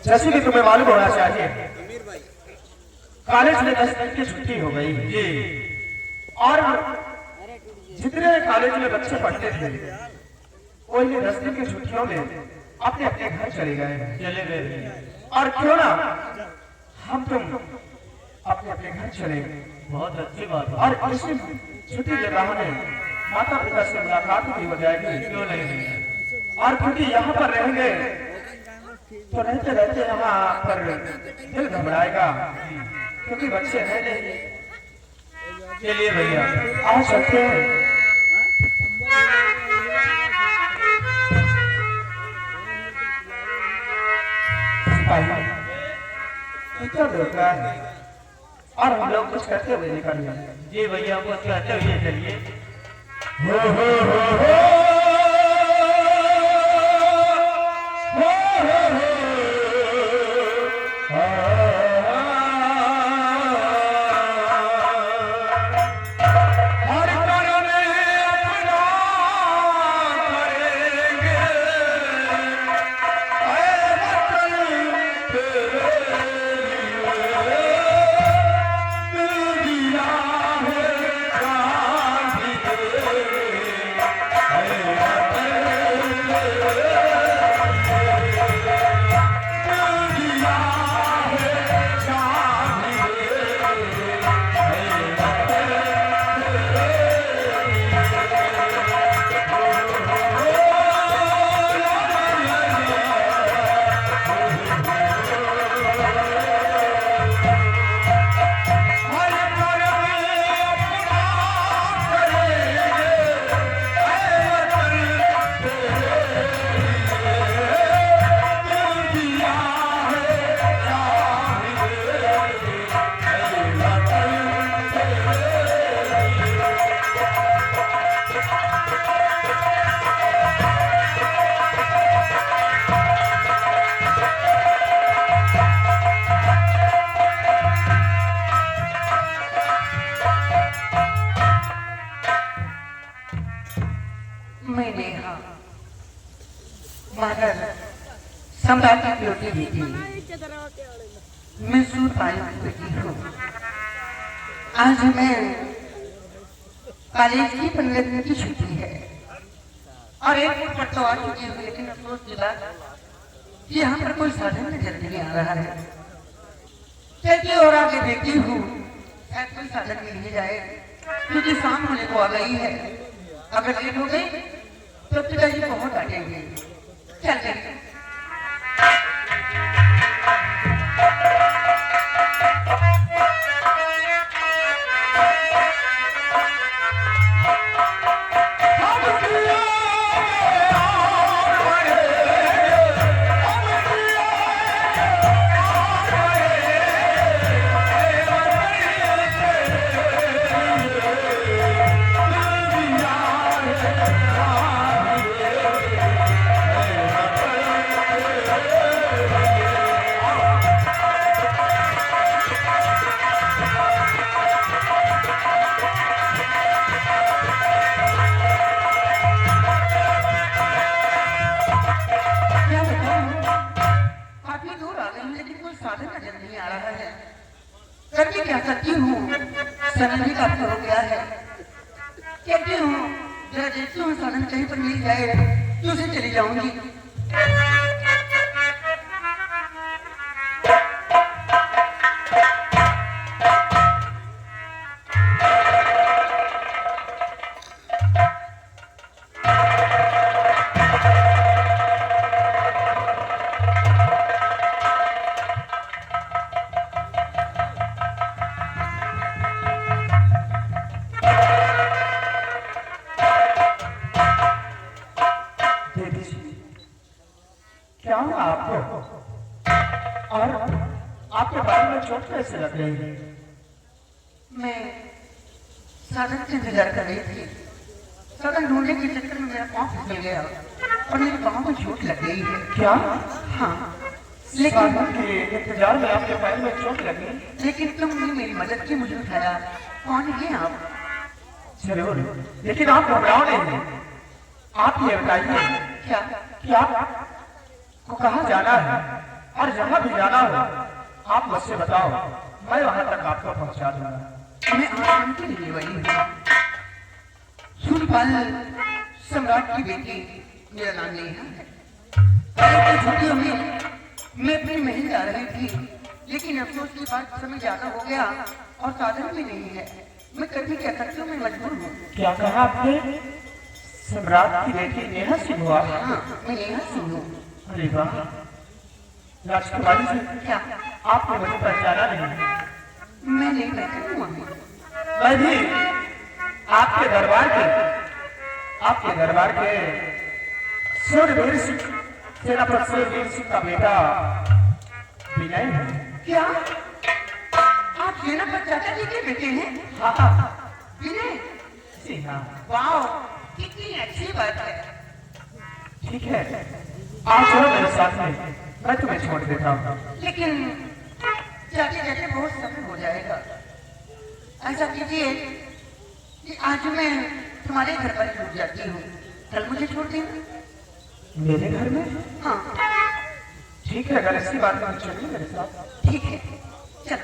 जैसे कि तुम्हें मालूम होना चाहिए, कॉलेज में 10 दिन की छुट्टी हो गई जी। और जितने कॉलेज में बच्चे पढ़ते थे वो इन 10 दिन की छुट्टियों में अपने अपने घर चले गए। और क्यों ना हम तुम अपने अपने घर चले। बहुत अच्छी बात है। और इसी छुट्टी के बहाने माता पिता से मुलाकात भी हो जाएगी। क्यों नहीं? और क्योंकि यहाँ पर रहेंगे तो रहते रहते यहाँ पर दिल घबराएगा, क्योंकि बच्चे हैं नहीं। चलिए भैया आ सकते हैं। इतना देखा है और हम लोग कुछ करते हुए निकल गए। जी भैया कुछ कहते हुए चलिए। सम्राट की बेटी बेटी मैं सूर पाई बेटी हूँ। आज हमें कॉलेज की 15 दिन की छुट्टी है और एक फुट पर तो आ चुकी हूँ, लेकिन अफसोस दिला कि यहाँ पर कोई साधन नजर नहीं आ रहा है। चलती और आगे देखती हूँ शायद कोई साधन मिल ही जाए, क्योंकि शाम होने को आ गई है। अगर लेट हो गई तो पिताजी बहुत डांटेंगे। चल गई। करके क्या करती हूँ, समय भी काफी हो गया है। कहती हूँ जरा देखती हूँ साधन कहीं पर मिल जाए तो उसे चली जाऊंगी। क्या आपको और आपके बारे में चोट कैसे लग रही है? मैं साधन से इंतजार कर रही थी। साधन ढूंढने के चक्कर में मेरा पाँव फिसल गया और मेरे पाँव में चोट लग गई है। क्या? हाँ, लेकिन के इंतजार में आपके पैर में चोट लगी, लेकिन तुमने मेरी मदद की, मुझे उठाया। कौन है आप? जरूर, लेकिन आप घबराओ नहीं। आप ये बताइए क्या कि आप को कहाँ जाना है और जहाँ भी जाना हो आप मुझसे बताओ, मैं वहां तक आपको पहुंचा दूंगा। मैं आराम के लिए वही हूँ। सुनपाल सम्राट की बेटी, मेरा नाम नेहा है। पहले की छुट्टियों में मैं अपनी महल जा रही थी, लेकिन अफसोस की बात समय ज्यादा हो गया और साधन भी नहीं है। मैं कर भी क्या सकती हूँ, मैं मजबूर हूँ। क्या कहा आपने? सम्राट की बेटी नेहा सिंह हुआ? हाँ, मैं नेहा सिंह हूँ। अरे वाह राजकुमारी जी, क्या आपने मुझे पहचाना नहीं? मैं नहीं पहचान हुआ हूँ? मैं भी आपके दरबार के सूर्यवीर सिंह, सेनापति सूर्यवीर सिंह का बेटा विनय है। क्या आप सेनापति चाचा जी के बेटे हैं? हाँ विनय? जी हाँ। वाह, कितनी अच्छी बात है। ठीक है, आप चलो मेरे साथ में, मैं तुम्हें छोड़ देता हूँ। लेकिन जाते जाते बहुत समय हो जाएगा। ऐसा कीजिए कि आज मैं तुम्हारे घर पर रुक जाती हूँ, कल मुझे छोड़ देना। मेरे घर में? हाँ ठीक है, अगर ऐसी बात है तो चलिए मेरे साथ। ठीक है, चल।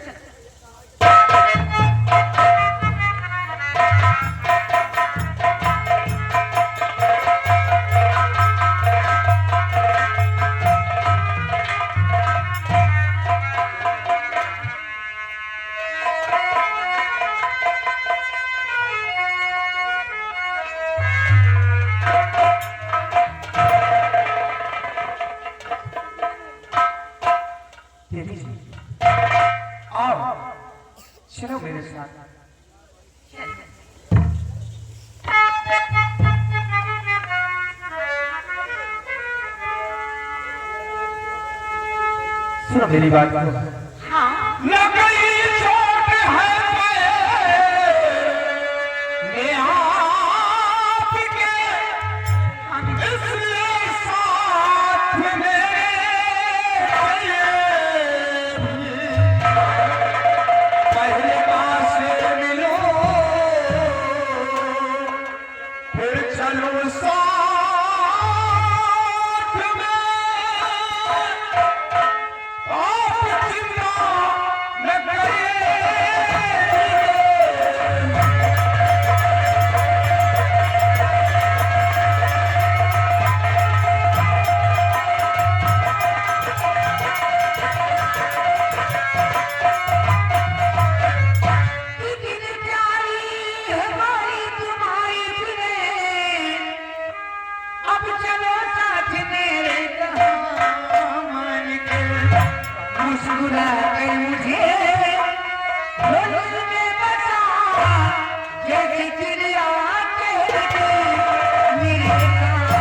देवी जी, आओ चलो मेरे साथ। सुनो मेरी बात को। हाँ, लगई चोट है मैं आपके, इसलिए साथ मेरे पहले बार से मिलो, फिर चलो साथ में। आप चिंता न करिए, कितनी प्यारी है हमारी तुम्हारी दुल्हन। अब चलो साथ मेरे दामन के, मुस्कुरा कर मुझे दिल में बसा, जैसे चिड़िया कहती मेरे कान।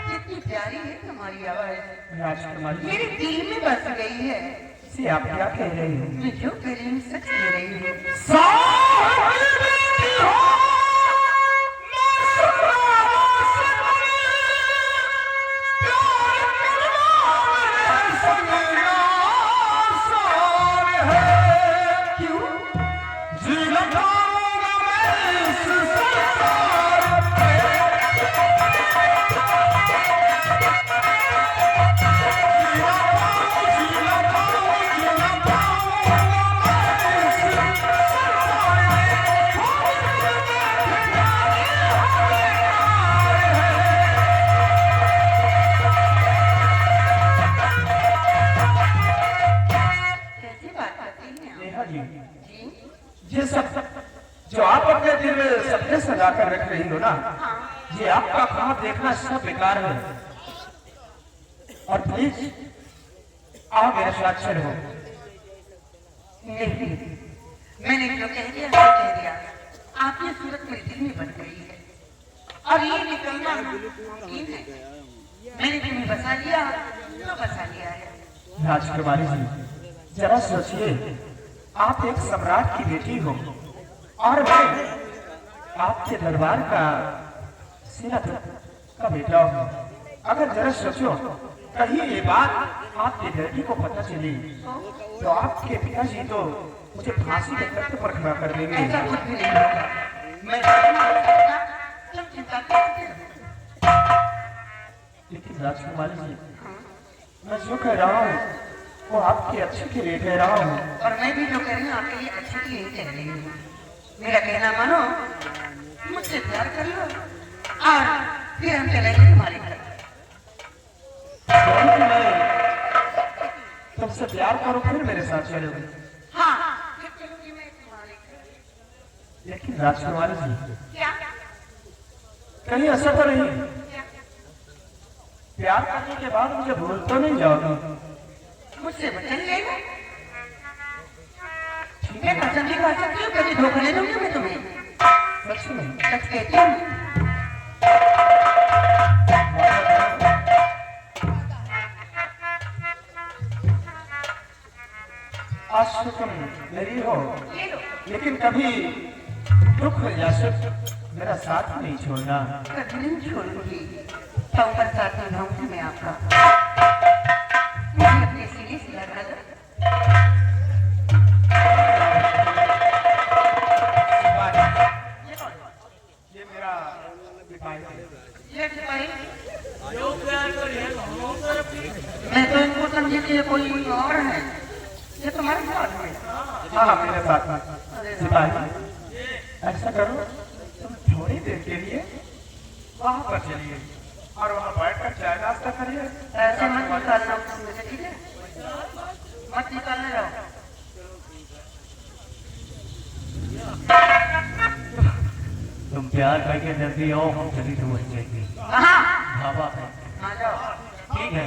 कितनी प्यारी है तुम्हारी आवाज, राजकुमारी मेरे दिल में बस गई है। से आप क्या कह रही हो? मैं जो कह रही हूँ सच कह रही हूँ। कैसी बात करती हैं आप? नेहा जी, जी ये सब जो आप अपने दिल में सपने सजा कर रख रही हो ना, ये आपका ख्वाब देखना सब बेकार है। और प्लीज आप मेरे साथ चलो। नहीं, मैंने जो कह दिया वो कह दिया। आपकी सूरत मेरे दिल में बन गई है और ये निकलना मुमकिन है। मैंने तुम्हें बसा लिया तो बसा लिया है। राजकुमारी जी, जरा सोचिए, आप एक सम्राट की बेटी हो और मैं आपके दरबार का सेनापति का बेटा हूँ। अगर जरा सोचो कहीं ये बात आपके लड़की को पता चली तो आपके पिताजी तो मुझे फांसी के तख्त पर खड़ा कर देंगे। ऐसा कुछ भी नहीं होगा। मैं तुम चिंता क्यों करते हो? लेकिन राजकुमारी जी, मैं जो कह रहा हूँ वो आपके अच्छे के लिए कह रहा हूँ। और मैं भी जो कह रही हूँ आपके लिए अच्छे के लिए ही कह रही हूँ। मेरा कहना मानो, मुझसे प्यार कर लो और फिर हम चलेंगे तुम्हारे घर। जरूर मैं तुमसे प्यार करूँ फिर मेरे साथ चलोगे। हाँ, फिर चलूंगी मैं तुम्हारे घर। लेकिन राजकुमारी जी, क्या? कहीं ऐसा तो नहीं क्या? प्यार करने के बाद मुझे भूल तो नहीं जाओगे? मुझसे वचन लेना? मैं कसम की खा सकती हूँ, कभी धोखा नहीं दूंगी मैं तुम्हें। सच में? सच कहती हूँ। आज तो तुम मेरी हो, ले लो। लेकिन कभी दुख या सुख मेरा साथ नहीं छोड़ना। कभी नहीं छोड़ूंगी। पाँव पर साथ निभाऊंगी मैं आपका। मुझे अपने सीने से लगा दो। ये मेरा सिपाही है। ये सिपाही, जो प्यार करे मैं तो इनको समझी कि ये कोई और है। ये तुम्हारे साथ में? हाँ, मेरे साथ में सिपाही। ऐसा करो, तुम थोड़ी देर के लिए वहाँ पर चलिए और वहाँ बैठकर चाय नाश्ता करिए। ऐसे मत निकालना मुझे, ठीक है? मत निकालने जाओ। तुम प्यार करके जल्दी आओ, हम चली तो वही जाएंगे। हाँ, ढाबा है, आ जाओ। ठीक है।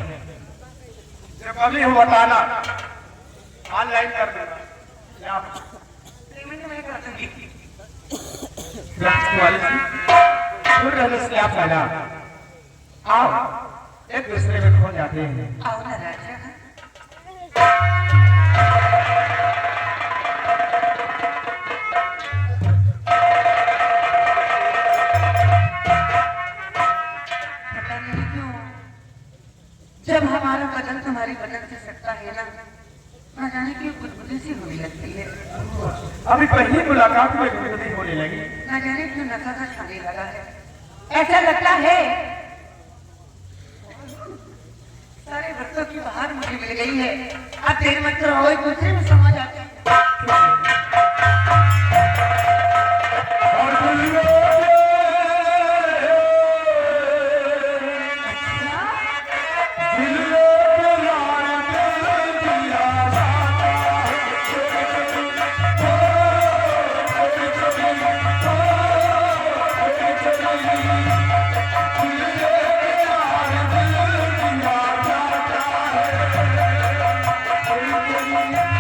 जब अभी हो बताना, ऑनलाइन कर देना। या पेमेंट मैं कर दूंगी। राजकुमारी जी, दूर रहने से क्या फायदा? आओ, एक दूसरे में खो जाते हैं। आओ ना राजा। पता नहीं क्यों जब हमारा बदन तुम्हारी बदन से सकता है ना जाने क्यों बुदबुदी सी होने लगती है। अभी पहली मुलाकात में गुदगुदी होने लगी। ना जाने क्यों नशा सा छाने लगा है। ऐसा लगता है सारे वक्तों की बाहर मुझे मिल गई है। अब देर मत करो, एक दूसरे में समा जाते हैं।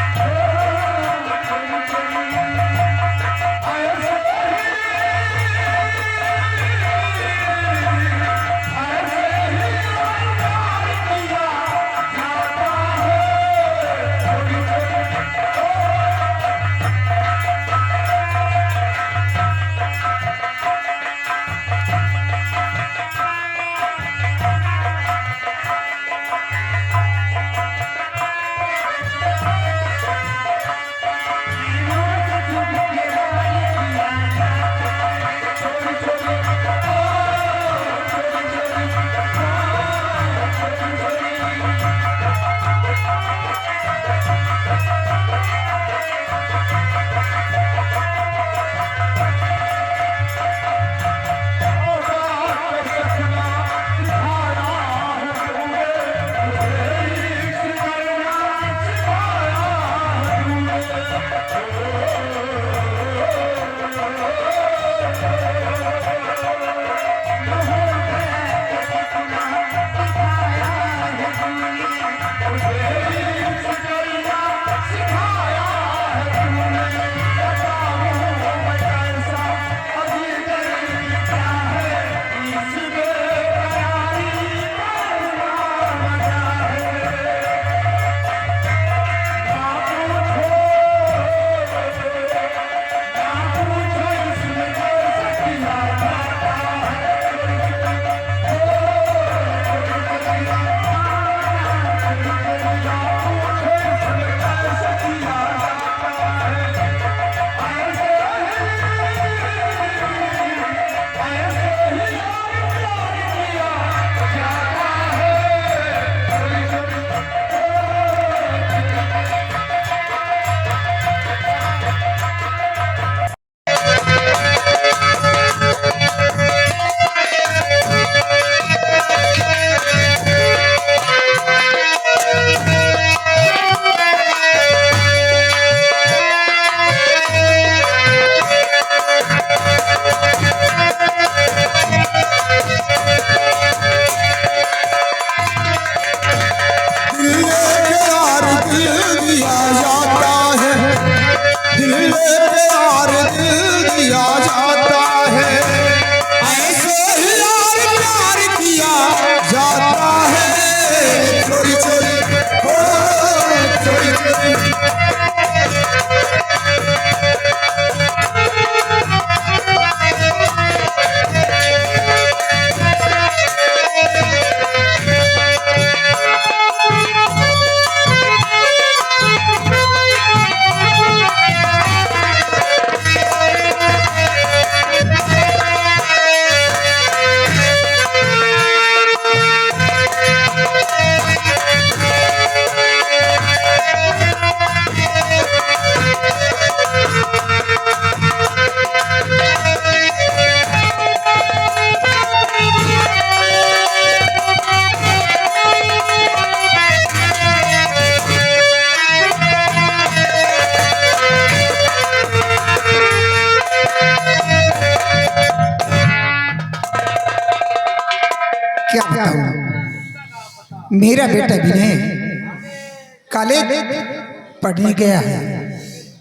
अच्छा मेरा बेटा विनय कॉलेज पढ़ने गया है,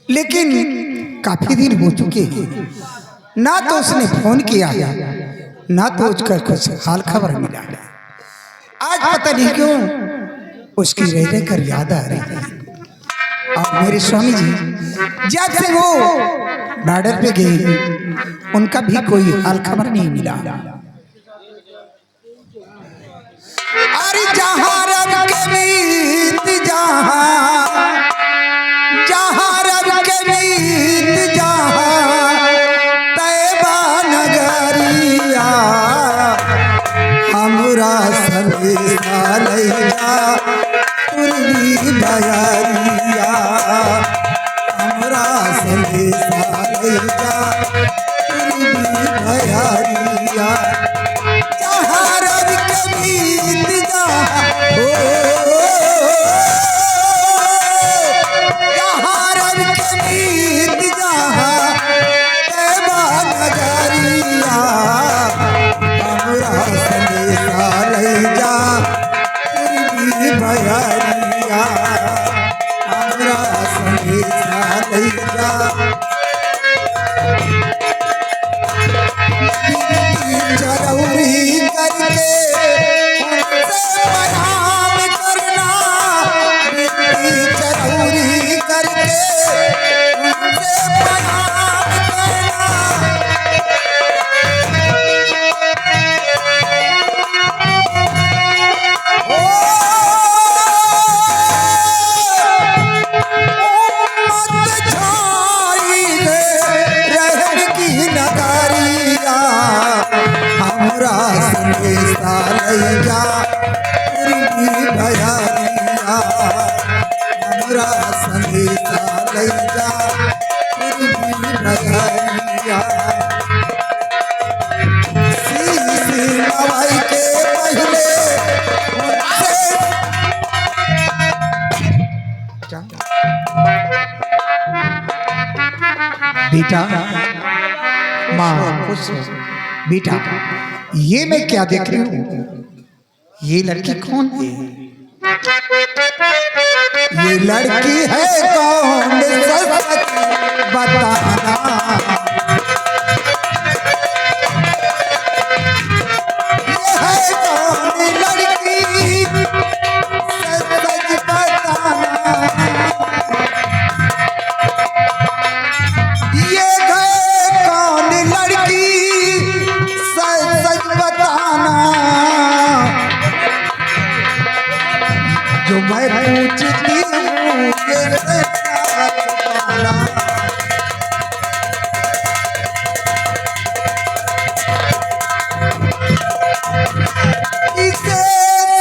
लेकिन काफी दिन हो चुके हैं, ना तो उसने फोन किया है, ना तो उसका कुछ हाल खबर मिला है। आज पता नहीं क्यों उसकी रह रह कर याद आ रही है। और मेरे स्वामी जी जब से वो बॉर्डर पे गए, उनका भी कोई हाल खबर नहीं मिला। अरे जहाँ रब के मीत जहाँ रब के मीत तैबा नगरिया हमरा संदेशा लैया उर्वी बयारिया हमरा संदेशा लैया उर्वी बयारिया जहाँ रब के मीत जहाँ रब के मीत तैबा नगरिया हमरा संदेशा लैया उर्वी बयारिया हमरा संदेशा लैया जरूरी करके उनसे मनाम करना, जरूरी करके उनसे मनाम करना। उम्मत छाई है रहम की नगरिया हमरा संदेशा लैया उर्वी बयारिया हमरा संदेशा लैया उर्वी बयारिया शीश नवाई के पहले उनसे बेटा माँ खुश हो। बेटा ये मैं क्या देख रही हूँ? ये लड़की कौन है? ये लड़की है कौन? सच बताना। ये है कौन लड़की? सच बताना। ये है कौन लड़की? सच बताना। जो मैं पूछती हूँ ये सच बताना। इसे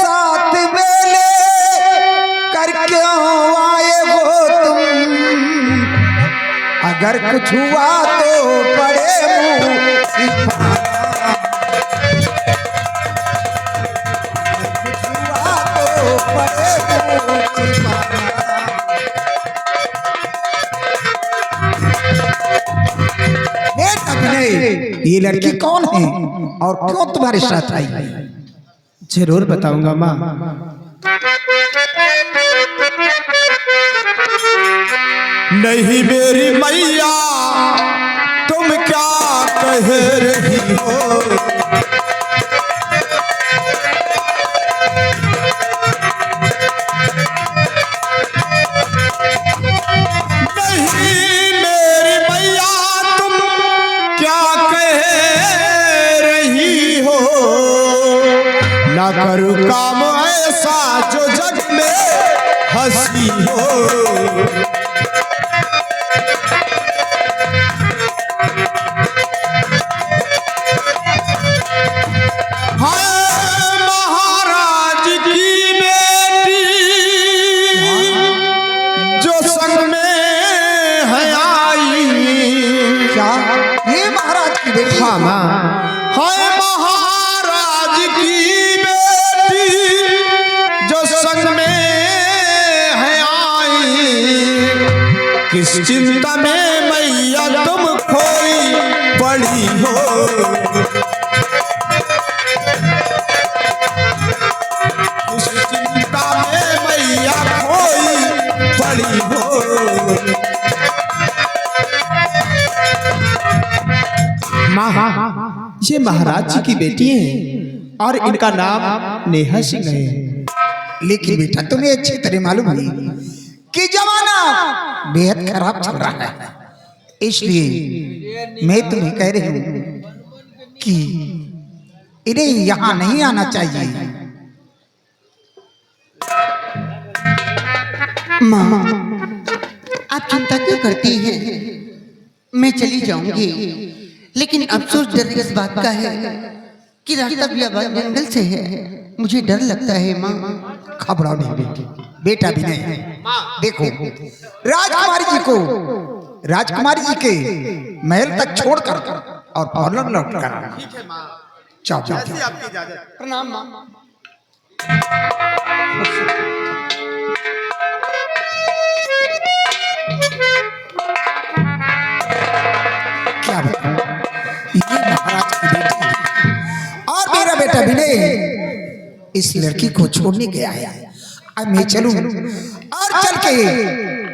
साथ मेले कर क्यों आए हो तुम? अगर कुछ हुआ तो पड़े मुँह सिपाना। कुछ हुआ तो पड़े मुँह सिपाना। बेटा विनय, ये लड़की कौन है और क्यों तुम्हारे साथ आई? जरूर बताऊंगा माँ। नहीं मेरी मैया तुम क्या कह रही हो? नहीं मेरी मैया तुम क्या कह रही हो? ना करूँ काम ऐसा जो जग में हंसी हो। महाराज की बेटी जो संग में है आई। क्या ये महाराज की बेटी? हाँ माँ, है महाराज की बेटी जो संग में है आई। किस चिंता में मैया तुम खोई पड़ी हो? किस चिंता ये महाराज जी की बेटी हैं और इनका नाम नेहा सिंह है। लेकिन बेटा तुम्हें अच्छी तरह मालूम है कि जमाना बेहद खराब चल रहा है, इसलिए मैं तुम्हें कह रही हूँ कि इन्हें यहाँ नहीं आना चाहिए। माँ, आप चिंता क्यों करती हैं? मैं चली जाऊंगी, लेकिन अफसोस डर इस बात का है कि रास्ता बियाबान जंगल से है। मुझे डर लगता है माँ। घबराओ नहीं बेटी, बेटा भी नहीं। देखो राजकुमारी जी के महल तक छोड़कर और पार्लर लौट कर जाओ जाओ। प्रणाम माँ। क्या बताऊं, ये महाराज की बेटी और मेरा बेटा विनय इस लड़की को छोड़ने गया है। अब मैं चलूं और चल के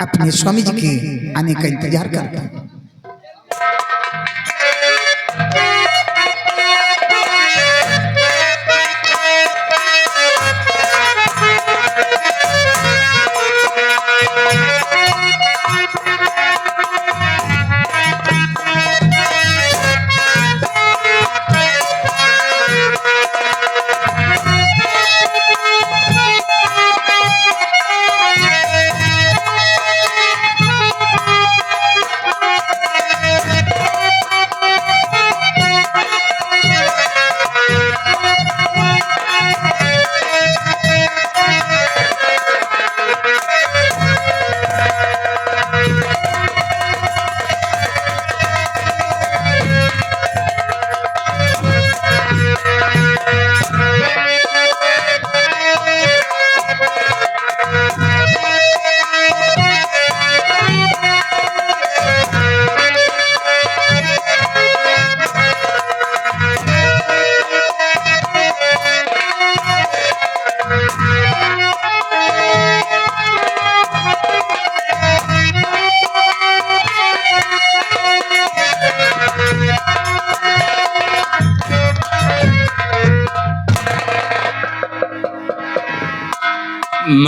अपने स्वामी जी के आने का इंतजार करता हूं।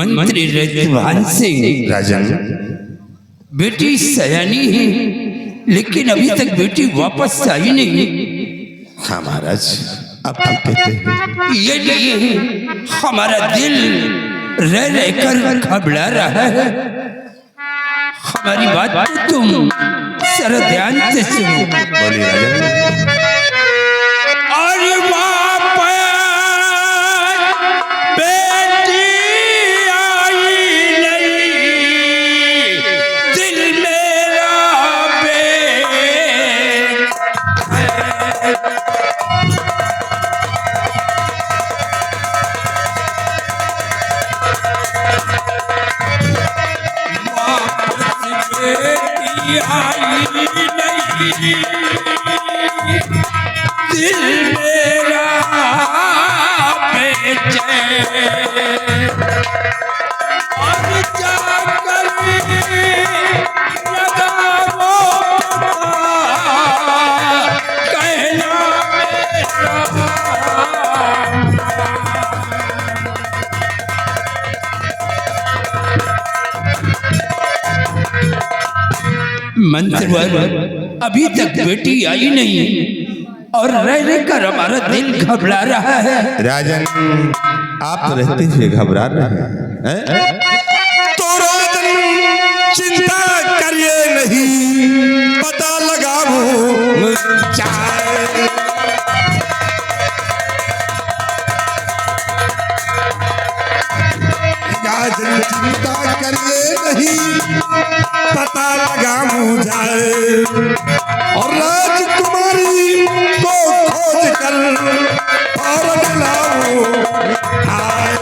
मंत्री रजवान सिंह राजन, बेटी सयानी है, लेकिन अभी तक बेटी वापस आई नहीं। हाँ महाराज, अब आप कहते हैं। ये नहीं, हमारा दिल रह रहकर घबरा रहा है। हमारी बात तो तुम जरा ध्यान से सुनो। बोलिए राजन। अरे वापस बेटी आई नहीं, दिल मेरा बेटी आई नहीं, दिल मेरा बेचैन और जाकर लगा वो पता, कहना मंत्रवर, अभी तक बेटी आई नहीं और रह रहकर हमारा दिल घबरा रहा है। राजन, आप तो रहते हुए घबरा रहे हैं। तो राजन चिंता करिए नहीं, पता लगाओ चाहे। राजन चिंता करिए नहीं, पता लगाओ जाए और राजकुमारी को खोज कर और लाओ आए।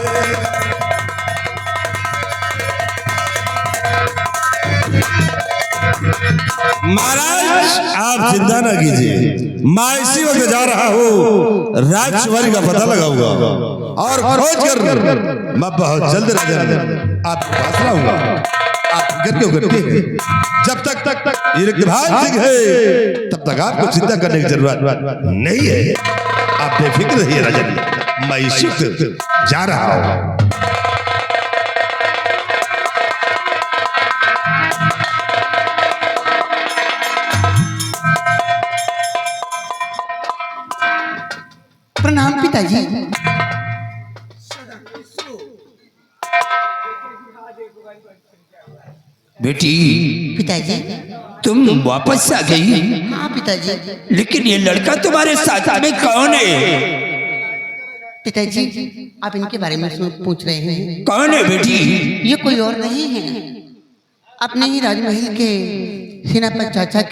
महाराज, आप चिंता न कीजिए, मैं इसी वक्त जा रहा हूँ, राजकुमारी का पता लगाऊंगा और खोज कर मैं बहुत जल्द राजा आपके पास लाऊंगा। आप फिक्र क्यों करते हैं? जब तक ये रक्तभान सिंह है तब तक आपको चिंता करने की जरूरत नहीं है। आप बेफिक्र रहिए राजन, मैं इसी वक्त जा रहा हूं। प्रणाम पिताजी। बेटी पिताजी। तुम वापस आ गई, हाँ पिताजी। लेकिन ये लड़का तुम्हारे साथ में कौन है? पिताजी आप इनके बारे में पूछ रहे हैं? कौन है बेटी? ये कोई और नहीं है, अपने ही राजमहल के सेनापति चाचा के